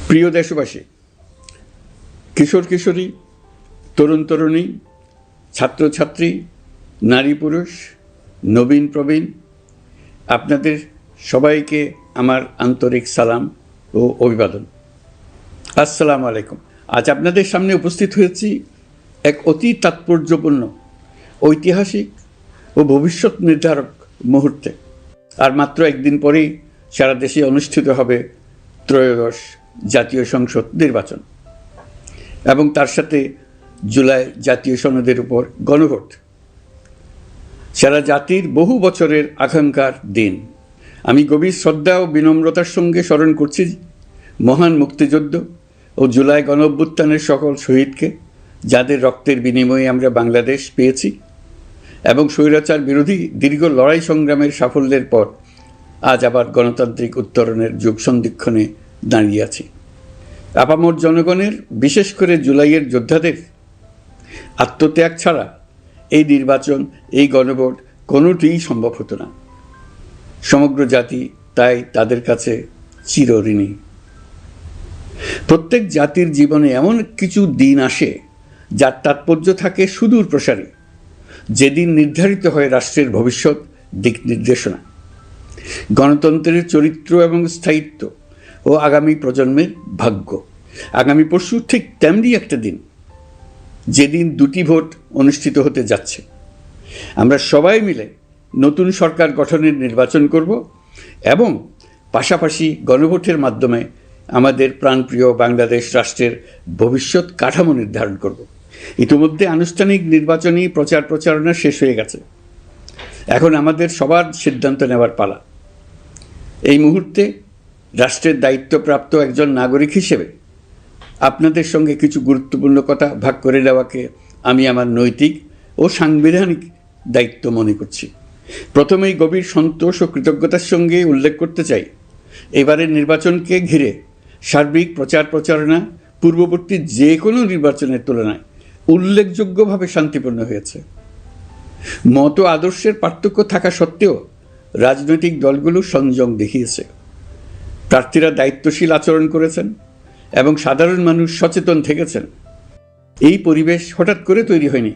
প্রিয় দেশবাসী, কিশোর কিশোরী, তরুণ তরুণী, ছাত্রছাত্রী, নারী পুরুষ, নবীন প্রবীণ, আপনাদের সবাইকে আমার আন্তরিক সালাম ও অভিবাদন। আসসালামু আলাইকুম। আজ আপনাদের সামনে উপস্থিত হয়েছি এক অতি তাৎপর্যপূর্ণ, ঐতিহাসিক ও ভবিষ্যৎ নির্ধারক মুহূর্তে। আর মাত্র একদিন পরেই সারা দেশে অনুষ্ঠিত হবে ত্রয়োদশ জাতীয় সংসদ নির্বাচন এবং তার সাথে জুলাই জাতীয় সনদের উপর গণভোট। সারা জাতির বহু বছরের আকাঙ্ক্ষার দিন। আমি গভীর শ্রদ্ধা ও বিনম্রতার সঙ্গে স্মরণ করছি মহান মুক্তিযুদ্ধ ও জুলাই গণঅভ্যুত্থানের সকল শহীদকে, যাদের রক্তের বিনিময়ে আমরা বাংলাদেশ পেয়েছি এবং স্বৈরাচার বিরোধী দীর্ঘ লড়াই সংগ্রামের সাফল্যের পর আজ আবার গণতান্ত্রিক উত্তরণের যুগ সন্ধিক্ষণে দাঁড়িয়ে আছি। আপামর জনগণের, বিশেষ করে জুলাইয়ের যোদ্ধাদের আত্মত্যাগ ছাড়া এই নির্বাচন, এই গণভোট কোনোটিই সম্ভব হতো না। সমগ্র জাতি তাই তাদের কাছে চিরঋণী। প্রত্যেক জাতির জীবনে এমন কিছু দিন আসে যার তাৎপর্য থাকে সুদূর প্রসারী, যেদিন নির্ধারিত হয় রাষ্ট্রের ভবিষ্যৎ দিক নির্দেশনা, গণতন্ত্রের চরিত্র এবং স্থায়িত্ব ও আগামী প্রজন্মের ভাগ্য। আগামী পরশু ঠিক তেমনি একটা দিন, যেদিন দুটি ভোট অনুষ্ঠিত হতে যাচ্ছে। আমরা সবাই মিলে নতুন সরকার গঠনের নির্বাচন করব এবং পাশাপাশি গণভোটের মাধ্যমে আমাদের প্রাণপ্রিয় বাংলাদেশ রাষ্ট্রের ভবিষ্যৎ কাঠামো নির্ধারণ করব। ইতিমধ্যে আনুষ্ঠানিক নির্বাচনী প্রচারণা শেষ হয়ে গেছে। এখন আমাদের সবার সিদ্ধান্ত নেওয়ার পালা। এই মুহূর্তে রাষ্ট্রের দায়িত্বপ্রাপ্ত একজন নাগরিক হিসেবে আপনাদের সঙ্গে কিছু গুরুত্বপূর্ণ কথা ভাগ করে নেওয়াকে আমি আমার নৈতিক ও সাংবিধানিক দায়িত্ব মনে করছি। প্রথমেই গভীর সন্তোষ ও কৃতজ্ঞতার সঙ্গে উল্লেখ করতে চাই, এবারের নির্বাচনকে ঘিরে সার্বিক প্রচারণা পূর্ববর্তী যে কোনো নির্বাচনের তুলনায় উল্লেখযোগ্যভাবে শান্তিপূর্ণ হয়েছে। মত আদর্শের পার্থক্য থাকা সত্ত্বেও রাজনৈতিক দলগুলো সংযম দেখিয়েছে। প্রার্থীরা দায়িত্বশীল আচরণ করেছেন এবং সাধারণ মানুষ সচেতন থেকেছেন। এই পরিবেশ হঠাৎ করে তৈরি হয়নি।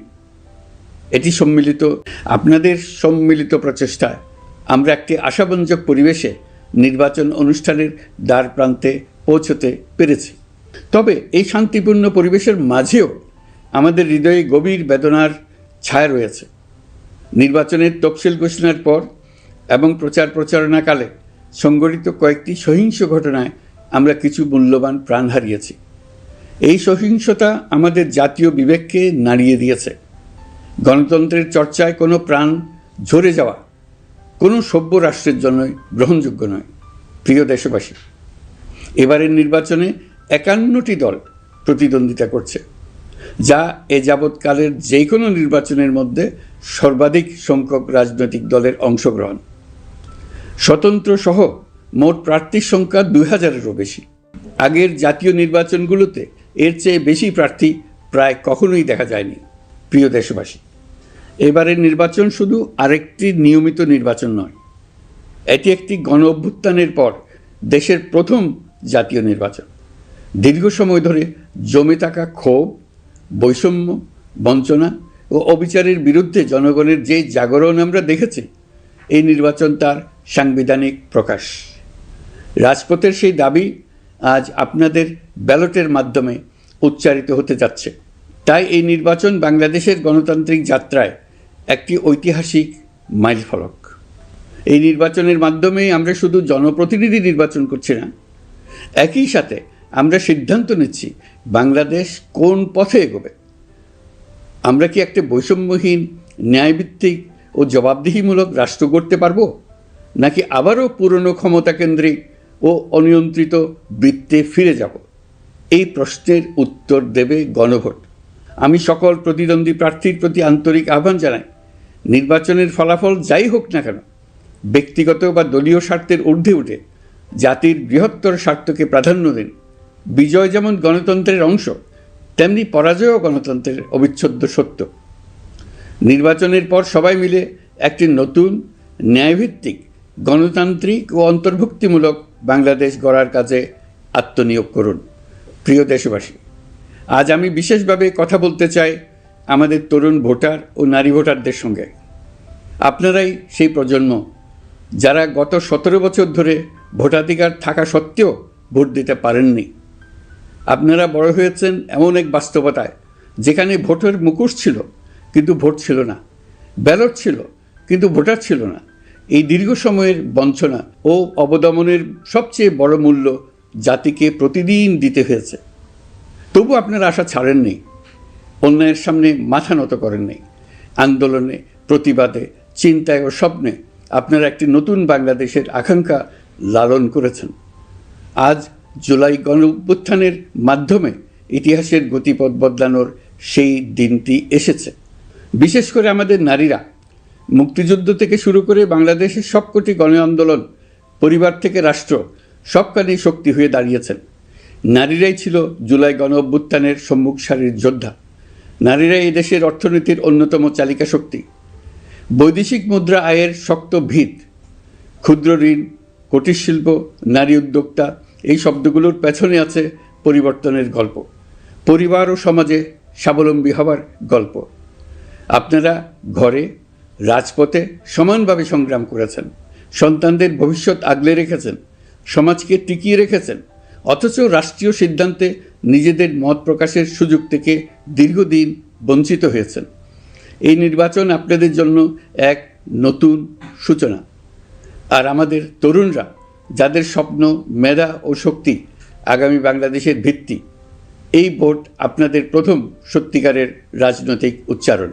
এটি আপনাদের সম্মিলিত প্রচেষ্টায় আমরা একটি আশাব্যঞ্জক পরিবেশে নির্বাচন অনুষ্ঠানের দ্বার প্রান্তে পৌঁছতে পেরেছি। তবে এই শান্তিপূর্ণ পরিবেশের মাঝেও আমাদের হৃদয়ে গভীর বেদনার ছায়া রয়েছে। নির্বাচনের তফসিল ঘোষণার পর এবং প্রচারণাকালে সংঘটিত কয়েকটি সহিংস ঘটনায় আমরা কিছু মূল্যবান প্রাণ হারিয়েছি। এই সহিংসতা আমাদের জাতীয় বিবেককে নাড়িয়ে দিয়েছে। গণতন্ত্রের চর্চায় কোনো প্রাণ ঝরে যাওয়া কোনো সভ্য রাষ্ট্রের জন্যই গ্রহণযোগ্য নয়। প্রিয় দেশবাসী, এবারের নির্বাচনে 51টি দল প্রতিদ্বন্দ্বিতা করছে, যা এ যাবৎকালের যে কোনো নির্বাচনের মধ্যে সর্বাধিক সংখ্যক রাজনৈতিক দলের অংশগ্রহণ। স্বতন্ত্র সহ মোট প্রার্থীর সংখ্যা 2000-এরও বেশি। আগের জাতীয় নির্বাচনগুলোতে এর চেয়ে বেশি প্রার্থী প্রায় কখনোই দেখা যায়নি। প্রিয় দেশবাসী, এবারের নির্বাচন শুধু আরেকটি নিয়মিত নির্বাচন নয়, এটি একটি গণ অভ্যুত্থানের পর দেশের প্রথম জাতীয় নির্বাচন। দীর্ঘ সময় ধরে জমে থাকা ক্ষোভ, বৈষম্য, বঞ্চনা ও অবিচারের বিরুদ্ধে জনগণের যে জাগরণ আমরা দেখেছি, এই নির্বাচন তার সাংবিধানিক প্রকাশ। রাজপথের সেই দাবি আজ আপনাদের ব্যালটের মাধ্যমে উচ্চারিত হতে যাচ্ছে। তাই এই নির্বাচন বাংলাদেশের গণতান্ত্রিক যাত্রায় একটি ঐতিহাসিক মাইলফলক। এই নির্বাচনের মাধ্যমে আমরা শুধু জনপ্রতিনিধি নির্বাচন করছি না, একই সাথে আমরা সিদ্ধান্ত নিচ্ছি বাংলাদেশ কোন পথে এগোবে। আমরা কি একটা বৈষম্যহীন, ন্যায়ভিত্তিক ও জবাবদিহিমূলক রাষ্ট্র গড়তে পারবো, নাকি আবারও পুরনো ক্ষমতাকেন্দ্রিক ও অনিয়ন্ত্রিত বৃত্তে ফিরে যাব? এই প্রশ্নের উত্তর দেবে গণভোট। আমি সকল প্রতিদ্বন্দ্বী প্রার্থীর প্রতি আন্তরিক আহ্বান জানাই, নির্বাচনের ফলাফল যাই হোক না কেন, ব্যক্তিগত বা দলীয় স্বার্থের ঊর্ধ্বে উঠে জাতির বৃহত্তর স্বার্থকে প্রাধান্য দিন। বিজয় যেমন গণতন্ত্রের অংশ, তেমনি পরাজয়ও গণতন্ত্রের অবিচ্ছেদ্য সত্য। নির্বাচনের পর সবাই মিলে একটি নতুন, ন্যায়ভিত্তিক, গণতান্ত্রিক ও অন্তর্ভুক্তিমূলক বাংলাদেশ গড়ার কাজে আত্মনিয়োগ করুন। প্রিয় দেশবাসী, আজ আমি বিশেষভাবে কথা বলতে চাই আমাদের তরুণ ভোটার ও নারী ভোটারদের সঙ্গে। আপনারাই সেই প্রজন্ম যারা গত 17 বছর ধরে ভোটাধিকার থাকা সত্ত্বেও ভোট দিতে পারেননি। আপনারা বড় হয়েছেন এমন এক বাস্তবতায় যেখানে ভোটের মুখোশ ছিল কিন্তু ভোট ছিল না, ব্যালট ছিল কিন্তু ভোটার ছিল না। এই দীর্ঘ সময়ের বঞ্চনা ও অবদমনের সবচেয়ে বড় মূল্য জাতিকে প্রতিদিন দিতে হয়েছে। তবু আপনারা আশা ছাড়েননি, অন্যায়ের সামনে মাথা নত করেননি। আন্দোলনে, প্রতিবাদে, চিন্তায় ও স্বপ্নে আপনারা একটি নতুন বাংলাদেশের আকাঙ্ক্ষা লালন করেছেন। আজ জুলাই গণঅভ্যুত্থানের মাধ্যমে ইতিহাসের গতিপথ বদলানোর সেই দিনটি এসেছে। বিশেষ করে আমাদের নারীরা মুক্তিযুদ্ধ থেকে শুরু করে বাংলাদেশের সবকটি গণ আন্দোলন, পরিবার থেকে রাষ্ট্র, সবখানেই শক্তি হয়ে দাঁড়িয়েছেন। নারীরাই ছিল জুলাই গণঅভ্যুত্থানের সম্মুখ সারির যোদ্ধা। নারীরাই এই দেশের অর্থনীতির অন্যতম চালিকা শক্তি। বৈদেশিক মুদ্রা আয়ের শক্ত ভিত, ক্ষুদ্র ঋণ, কুটির শিল্প, নারী উদ্যোক্তা, এই শব্দগুলোর পেছনে আছে পরিবর্তনের গল্প, পরিবার ও সমাজে স্বাবলম্বী হবার গল্প। আপনারা ঘরে, রাজপথে সমানভাবে সংগ্রাম করেছেন, সন্তানদের ভবিষ্যৎ আগলে রেখেছেন, সমাজকে টিকিয়ে রেখেছেন, অথচ রাষ্ট্রীয় সিদ্ধান্তে নিজেদের মত প্রকাশের সুযোগ থেকে দীর্ঘদিন বঞ্চিত হয়েছেন। এই নির্বাচন আপনাদের জন্য এক নতুন সূচনা। আর আমাদের তরুণরা, যাদের স্বপ্ন, মেধা ও শক্তি আগামী বাংলাদেশের ভিত্তি, এই ভোট আপনাদের প্রথম সত্যিকারের রাজনৈতিক উচ্চারণ।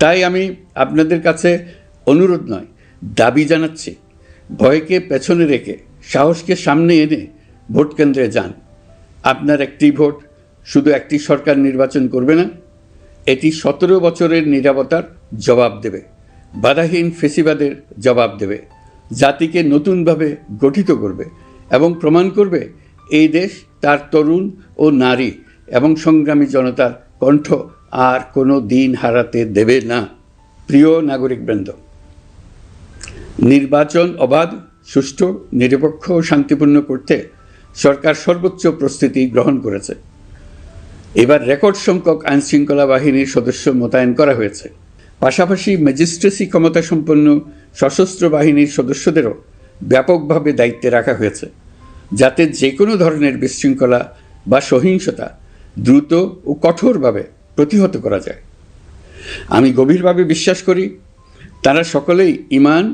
তাই আমি আপনাদের কাছে অনুরোধ নয়, দাবি জানাচ্ছি, ভয়কে পেছনে রেখে সাহসকে সামনে এনে ভোট কেন্দ্রে যান। আপনার একটি ভোট শুধু একটি সরকার নির্বাচন করবে না, এটি 17 বছরের নীরবতার জবাব দেবে, বাধাহীন ফেসিবাদের জবাব দেবে, জাতিকে নতুনভাবে গঠিত করবে এবং প্রমাণ করবে এই দেশ তার তরুণ ও নারী এবং সংগ্রামী জনতার কণ্ঠ আর কোনো দিন হারাতে দেবে না। প্রিয় নাগরিকবৃন্দ, নির্বাচন অবাধ, সুষ্ঠু, নিরপেক্ষ ও শান্তিপূর্ণ করতে সরকার সর্বোচ্চ প্রস্তুতি গ্রহণ করেছে। এবার রেকর্ড সংখ্যক আইনশৃঙ্খলা বাহিনীর সদস্য মোতায়েন করা হয়েছে। পাশাপাশি ম্যাজিস্ট্রেসি ক্ষমতাসম্পন্ন সশস্ত্র বাহিনীর সদস্যদেরও ব্যাপকভাবে দায়িত্বে রাখা হয়েছে, যাতে যে কোনো ধরনের বিশৃঙ্খলা বা সহিংসতা দ্রুত ও কঠোরভাবে প্রতিহত করা যায়। আমি গভীরভাবে বিশ্বাস করি তারা সকলেই ঈমান,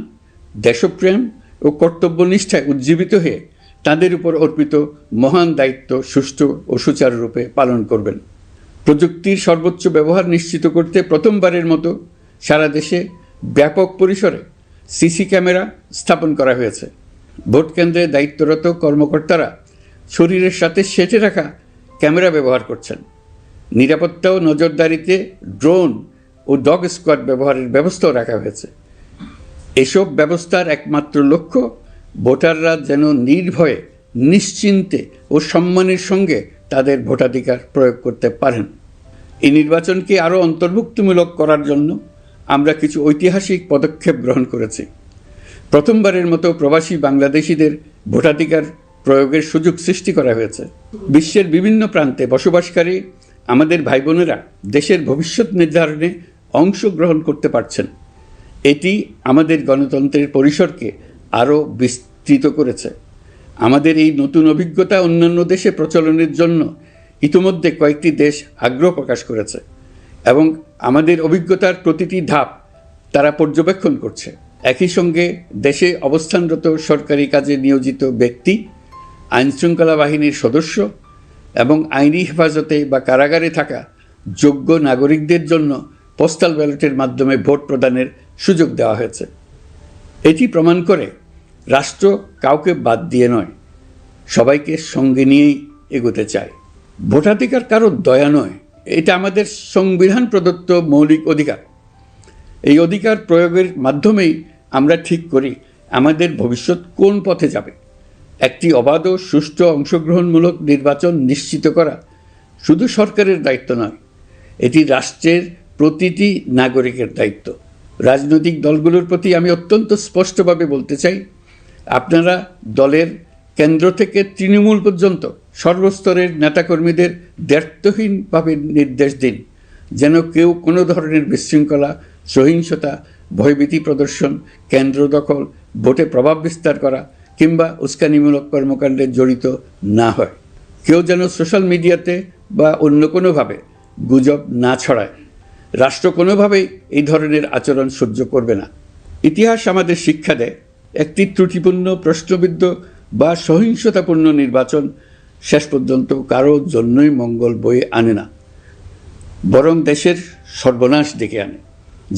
দেশপ্রেম ও কর্তব্যনিষ্ঠায় উজ্জীবিত হয়ে তাদের উপর অর্পিত মহান দায়িত্ব সুষ্ঠু ও সুচারুরূপে পালন করবেন। প্রযুক্তির সর্বোচ্চ ব্যবহার নিশ্চিত করতে প্রথমবারের মতো সারা দেশে ব্যাপক পরিসরে সিসি ক্যামেরা স্থাপন করা হয়েছে। ভোট কেন্দ্রে দায়িত্বরত কর্মকর্তারা শরীরের সাথে সেটে রাখা ক্যামেরা ব্যবহার করছেন। নিরাপত্তা ও নজরদারিতে ড্রোন ও ডগ স্কোয়াড ব্যবহারের ব্যবস্থাও রাখা হয়েছে। এসব ব্যবস্থার একমাত্র লক্ষ্য ভোটাররা যেন নির্ভয়ে, নিশ্চিন্তে ও সম্মানের সঙ্গে তাদের ভোটাধিকার প্রয়োগ করতে পারেন। এই নির্বাচনকে আরও অন্তর্ভুক্তিমূলক করার জন্য আমরা কিছু ঐতিহাসিক পদক্ষেপ গ্রহণ করেছি। প্রথমবারের মতো প্রবাসী বাংলাদেশিদের ভোটাধিকার প্রয়োগের সুযোগ সৃষ্টি করা হয়েছে। বিশ্বের বিভিন্ন প্রান্তে বসবাসকারী আমাদের ভাই বোনেরা দেশের ভবিষ্যৎ নির্ধারণে অংশগ্রহণ করতে পারছেন। এটি আমাদের গণতন্ত্রের পরিসরকে আরও বিস্তৃত করেছে। আমাদের এই নতুন অভিজ্ঞতা অন্যান্য দেশে প্রচলনের জন্য ইতিমধ্যে কয়েকটি দেশ আগ্রহ প্রকাশ করেছে এবং আমাদের অভিজ্ঞতার প্রতিটি ধাপ তারা পর্যবেক্ষণ করছে। একই সঙ্গে দেশে অবস্থানরত সরকারি কাজে নিয়োজিত ব্যক্তি, আইনশৃঙ্খলা বাহিনীর সদস্য এবং আইনি হেফাজতে বা কারাগারে থাকা যোগ্য নাগরিকদের জন্য পোস্টাল ব্যালটের মাধ্যমে ভোট প্রদানের সুযোগ দেওয়া হয়েছে। এটি প্রমাণ করে রাষ্ট্র কাউকে বাদ দিয়ে নয়, সবাইকে সঙ্গে নিয়েই এগোতে চায়। ভোটাধিকার কারো দয়া নয়, এটা আমাদের সংবিধান প্রদত্ত মৌলিক অধিকার। এই অধিকার প্রয়োগের মাধ্যমেই আমরা ঠিক করি আমাদের ভবিষ্যৎ কোন পথে যাবে। একটি অবাধ ও সুষ্ঠু অংশগ্রহণমূলক নির্বাচন নিশ্চিত করা শুধু সরকারের দায়িত্ব নয়, এটি রাষ্ট্রের প্রতিটি নাগরিকের দায়িত্ব। রাজনৈতিক দলগুলোর প্রতি আমি অত্যন্ত স্পষ্টভাবে বলতে চাই, আপনারা দলের কেন্দ্র থেকে তৃণমূল পর্যন্ত সর্বস্তরের নেতাকর্মীদের দ্ব্যর্থহীনভাবে নির্দেশ দিন যেন কেউ কোনো ধরনের বিশৃঙ্খলা, সহিংসতা, ভয়ভীতি প্রদর্শন, কেন্দ্র দখল, ভোটে প্রভাব বিস্তার করা কিংবা উস্কানিমূলক কর্মকাণ্ডে জড়িত না হয়। কেউ যেন সোশ্যাল মিডিয়াতে বা অন্য কোনোভাবে গুজব না ছড়ায়। রাষ্ট্র কোনোভাবেই এই ধরনের আচরণ সহ্য করবে না। ইতিহাস আমাদের শিক্ষা দেয়, একটি ত্রুটিপূর্ণ, প্রশ্নবিদ্ধ বা সহিংসতাপূর্ণ নির্বাচন শেষ পর্যন্ত কারোর জন্যই মঙ্গল বয়ে আনে না, বরং দেশের সর্বনাশ ডেকে আনে।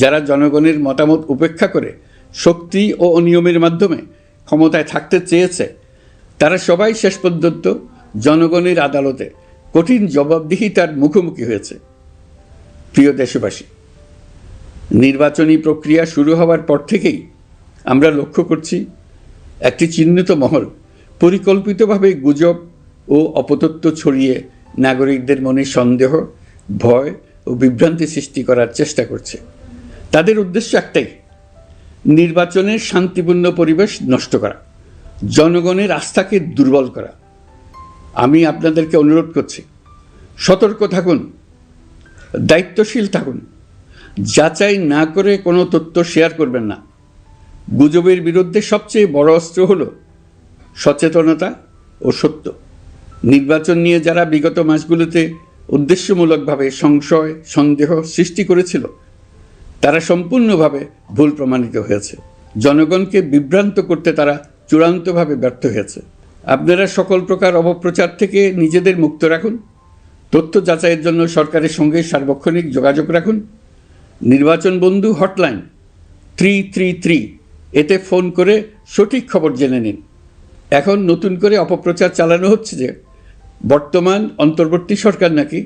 যারা জনগণের মতামত উপেক্ষা করে শক্তি ও অনিয়মের মাধ্যমে ক্ষমতায় থাকতে চেয়েছে, তারা সবাই শেষ পর্যন্ত জনগণের আদালতে কঠিন জবাবদিহিতার মুখোমুখি হয়েছে। প্রিয় দেশবাসী, নির্বাচনী প্রক্রিয়া শুরু হওয়ার পর থেকেই আমরা লক্ষ্য করছি একটি চিহ্নিত মহল পরিকল্পিতভাবে গুজব ও অপতথ্য ছড়িয়ে নাগরিকদের মনে সন্দেহ, ভয় ও বিভ্রান্তি সৃষ্টি করার চেষ্টা করছে। তাদের উদ্দেশ্য একটাই, নির্বাচনের শান্তিপূর্ণ পরিবেশ নষ্ট করা, জনগণের আস্থাকে দুর্বল করা। আমি আপনাদেরকে অনুরোধ করছি, সতর্ক থাকুন, দায়িত্বশীল থাকুন, যাচাই না করে কোনো তথ্য শেয়ার করবেন না। গুজবের বিরুদ্ধে সবচেয়ে বড় অস্ত্র হলো সচেতনতা ও সত্য। নির্বাচন নিয়ে যারা বিগত মাসগুলোতে উদ্দেশ্যমূলকভাবে সংশয়, সন্দেহ সৃষ্টি করেছিল, তারা সম্পূর্ণভাবে ভুল প্রমাণিত হয়েছে। জনগণকে বিভ্রান্ত করতে তারা চূড়ান্তভাবে ব্যর্থ হয়েছে। আপনারা সকল প্রকার অপপ্রচার থেকে নিজেদের মুক্ত রাখুন। তথ্য যাচাইয়ের জন্য সরকারের সঙ্গে সার্বক্ষণিক যোগাযোগ রাখুন। নির্বাচন বন্ধু হটলাইন 333 এতে ফোন করে সঠিক খবর জেনে নিন। এখন নতুন করে অপপ্রচার চালানো হচ্ছে যে বর্তমান অন্তর্বর্তী সরকার নাকি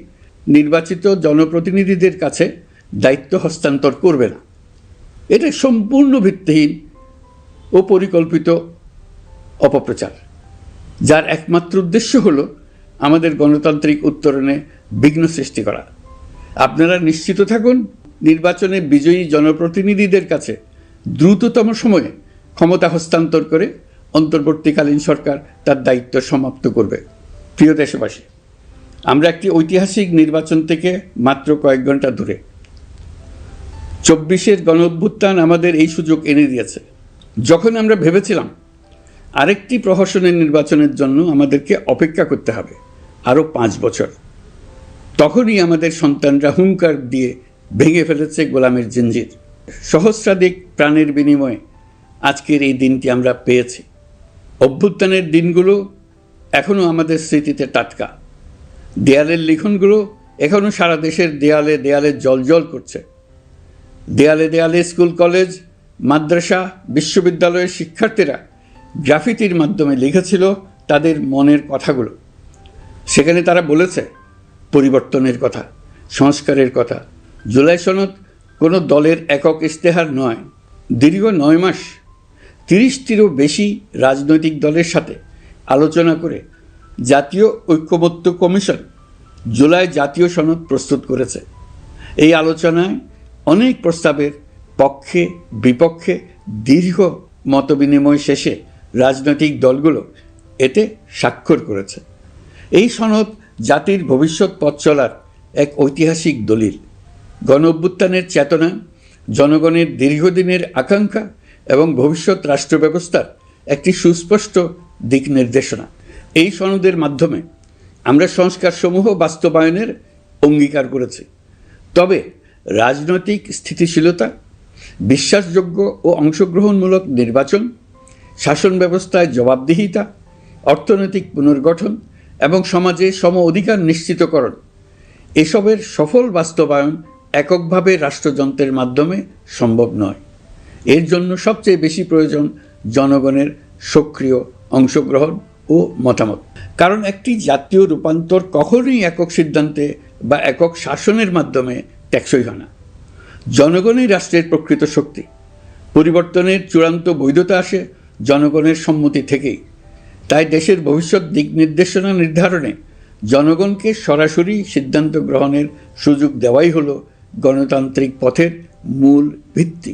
নির্বাচিত জনপ্রতিনিধিদের কাছে দায়িত্ব হস্তান্তর করবে না। এটা সম্পূর্ণ ভিত্তিহীন ও পরিকল্পিত অপপ্রচার, যার একমাত্র উদ্দেশ্য হলো আমাদের গণতান্ত্রিক উত্তরণে বিঘ্ন সৃষ্টি করা। আপনারা নিশ্চিত থাকুন, নির্বাচনে বিজয়ী জনপ্রতিনিধিদের কাছে দ্রুততম সময়ে ক্ষমতা হস্তান্তর করে অন্তর্বর্তীকালীন সরকার তার দায়িত্ব সমাপ্ত করবে। প্রিয় দেশবাসী, আমরা একটি ঐতিহাসিক নির্বাচন থেকে মাত্র কয়েক ঘন্টা দূরে। 24-এর গণঅভ্যুত্থান আমাদের এই সুযোগ এনে দিয়েছে। যখন আমরা ভেবেছিলাম আরেকটি প্রহসনের নির্বাচনের জন্য আমাদেরকে অপেক্ষা করতে হবে আরও 5 বছর, তখনই আমাদের সন্তানরা হুঙ্কার দিয়ে ভেঙে ফেলেছে গোলামের জিঞ্জির। সহস্রাধিক প্রাণের বিনিময়ে আজকের এই দিনটি আমরা পেয়েছি। অভ্যুত্থানের দিনগুলো এখনও আমাদের স্মৃতিতে টাটকা। দেয়ালের লিখনগুলো এখনও সারা দেশের দেয়ালে দেয়ালে জলজল করছে। দেয়ালে দেয়ালে স্কুল, কলেজ, মাদ্রাসা, বিশ্ববিদ্যালয়ের শিক্ষার্থীরা গ্রাফিতির মাধ্যমে লিখেছিল তাদের মনের কথাগুলো। সেখানে তারা বলেছে পরিবর্তনের কথা, সংস্কারের কথা। জুলাই সনদ কোনো দলের একক ইশতেহার নয়। দীর্ঘ 9 মাস 30টিরও বেশি রাজনৈতিক দলের সাথে আলোচনা করে জাতীয় ঐক্যমত্য কমিশন জুলাই জাতীয় সনদ প্রস্তুত করেছে। এই আলোচনায় অনেক প্রস্তাবের পক্ষে বিপক্ষে দীর্ঘ মতবিনিময় শেষে রাজনৈতিক দলগুলো এতে স্বাক্ষর করেছে। এই সনদ জাতির ভবিষ্যৎ পথ চলার এক ঐতিহাসিক দলিল, গণঅভ্যুত্থানের চেতনা, জনগণের দীর্ঘদিনের আকাঙ্ক্ষা এবং ভবিষ্যৎ রাষ্ট্র ব্যবস্থার একটি সুস্পষ্ট দিক নির্দেশনা। এই সনদের মাধ্যমে আমরা সংস্কারসমূহ বাস্তবায়নের অঙ্গীকার করেছি। তবে রাজনৈতিক স্থিতিশীলতা, বিশ্বাসযোগ্য ও অংশগ্রহণমূলক নির্বাচন, শাসন ব্যবস্থায় জবাবদিহিতা, অর্থনৈতিক পুনর্গঠন এবং সমাজে সম অধিকার নিশ্চিতকরণ, এসবের সফল বাস্তবায়ন এককভাবে রাষ্ট্রযন্ত্রের মাধ্যমে সম্ভব নয়। এর জন্য সবচেয়ে বেশি প্রয়োজন জনগণের সক্রিয় অংশগ্রহণ ও মতামত। কারণ একটি জাতীয় রূপান্তর কখনোই একক সিদ্ধান্তে বা একক শাসনের মাধ্যমে টেকসই হয় না। জনগণই রাষ্ট্রের প্রকৃত শক্তি। পরিবর্তনের চূড়ান্ত বৈধতা আসে জনগণের সম্মতি থেকেই। তাই দেশের ভবিষ্যৎ দিক নির্দেশনা নির্ধারণে জনগণকে সরাসরি সিদ্ধান্ত গ্রহণের সুযোগ দেওয়াই হলো গণতান্ত্রিক পথের মূল ভিত্তি।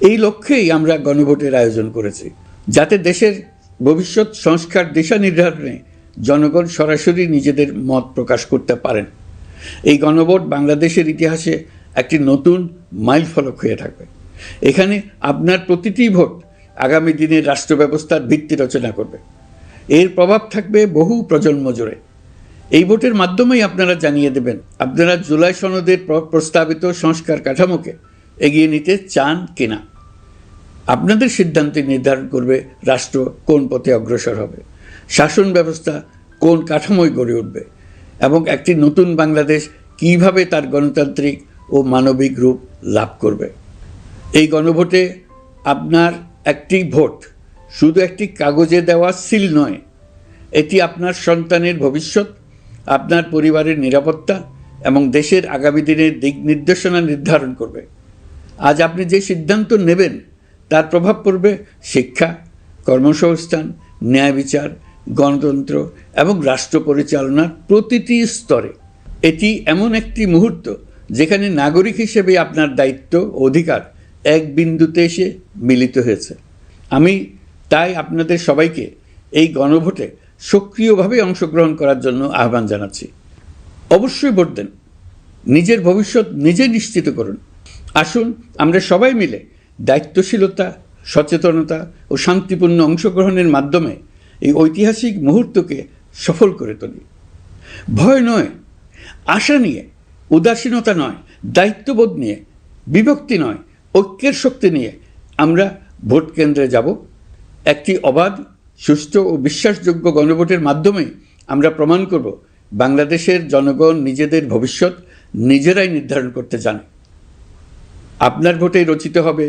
এই লক্ষ্যেই আমরা গণভোটের আয়োজন করেছি, যাতে দেশের ভবিষ্যৎ সংস্কার দিশা নির্ধারণে জনগণ সরাসরি নিজেদের মত প্রকাশ করতে পারেন। এই গণভোট বাংলাদেশের ইতিহাসে একটি নতুন মাইলফলক হয়ে থাকবে। এখানে আপনার প্রতিটি ভোট আগামী দিনের রাষ্ট্র ব্যবস্থার ভিত্তি রচনা করবে। এর প্রভাব থাকবে বহু প্রজন্ম জুড়ে। এই ভোটের মাধ্যমেই আপনারা জানিয়ে দেবেন আপনারা জুলাই সনদের প্রস্তাবিত সংস্কার কাঠামোকে এগিয়ে নিতে চান কিনা। আপনাদের সিদ্ধান্তে নির্ধারণ করবে রাষ্ট্র কোন পথে অগ্রসর হবে, শাসন ব্যবস্থা কোন কাঠামোয় গড়ে উঠবে এবং একটি নতুন বাংলাদেশ কিভাবে তার গণতান্ত্রিক ও মানবিক রূপ লাভ করবে। এই গণভোটে আপনার একটি ভোট শুধু একটি কাগজে দেওয়া সিল নয়, এটি আপনার সন্তানের ভবিষ্যৎ, আপনার পরিবারের নিরাপত্তা এবং দেশের আগামী দিনের দিক নির্দেশনা নির্ধারণ করবে। আজ আপনি যে সিদ্ধান্ত নেবেন তার প্রভাব পড়বে শিক্ষা, কর্মসংস্থান, ন্যায় বিচার, গণতন্ত্র এবং রাষ্ট্র পরিচালনার প্রতিটি স্তরে। এটি এমন একটি মুহূর্ত যেখানে নাগরিক হিসেবে আপনার দায়িত্ব ও অধিকার এক বিন্দুতে এসে মিলিত হয়েছে। আমি তাই আপনাদের সবাইকে এই গণভোটে সক্রিয়ভাবে অংশগ্রহণ করার জন্য আহ্বান জানাচ্ছি। অবশ্যই ভোট দেন, নিজের ভবিষ্যৎ নিজে নিশ্চিত করুন। আসুন আমরা সবাই মিলে দায়িত্বশীলতা, সচেতনতা ও শান্তিপূর্ণ অংশগ্রহণের মাধ্যমে এই ঐতিহাসিক মুহূর্তকে সফল করে তুলি। ভয় নয়, আশা নিয়ে, উদাসীনতা নয়, দায়িত্ববোধ নিয়ে, বিভক্তি নয়, ঐক্যের শক্তি নিয়ে আমরা ভোট কেন্দ্রে যাব। একটি অবাধ, সুষ্ঠু ও বিশ্বাসযোগ্য গণভোটের মাধ্যমে আমরা প্রমাণ করব বাংলাদেশের জনগণ নিজেদের ভবিষ্যৎ নিজেরাই নির্ধারণ করতে জানে। আপনার ভোটে রচিত হবে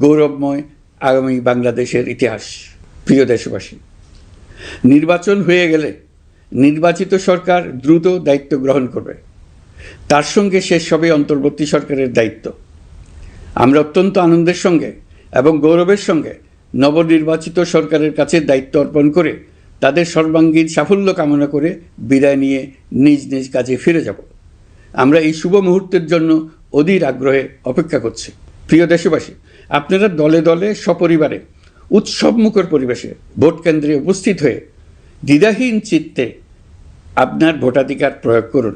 গৌরবময় আগামী বাংলাদেশের ইতিহাস। প্রিয় দেশবাসী, নির্বাচন হয়ে গেলে নির্বাচিত সরকার দ্রুত দায়িত্ব গ্রহণ করবে। তার সঙ্গে শেষ হবে অন্তর্বর্তী সরকারের দায়িত্ব। আমরা অত্যন্ত আনন্দের সঙ্গে এবং গৌরবের সঙ্গে নবনির্বাচিত সরকারের কাছে দায়িত্ব অর্পণ করে তাদের সর্বাঙ্গীন সাফল্য কামনা করে বিদায় নিয়ে নিজ নিজ কাজে ফিরে যাব। আমরা এই শুভ মুহূর্তের জন্য অধীর আগ্রহে অপেক্ষা করছি। প্রিয় দেশবাসী, আপনারা দলে দলে সপরিবারে উৎসবমুখর পরিবেশে ভোট কেন্দ্রে উপস্থিত হয়ে দ্বিধাহীন চিত্তে আপনার ভোটাধিকার প্রয়োগ করুন।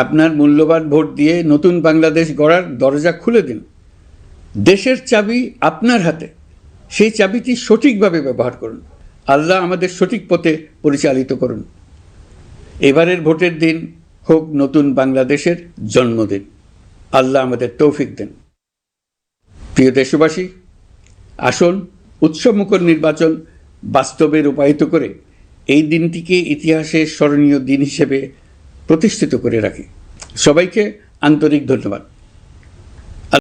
আপনার মূল্যবান ভোট দিয়ে নতুন বাংলাদেশ গড়ার দরজা খুলে দিন। দেশের চাবি আপনার হাতে, সেই চাবিটি সঠিকভাবে ব্যবহার করুন। আল্লাহ আমাদের সঠিক পথে পরিচালিত করুন। এবারের ভোটের দিন হোক নতুন বাংলাদেশের জন্মদিন। আল্লাহ আমাদের তৌফিক দেন। প্রিয় দেশবাসী, আসুন উৎসবমুখর নির্বাচন বাস্তবে রূপায়িত করে এই দিনটিকে ইতিহাসের স্মরণীয় দিন হিসেবে প্রতিষ্ঠিত করে রাখি। সবাইকে আন্তরিক ধন্যবাদ।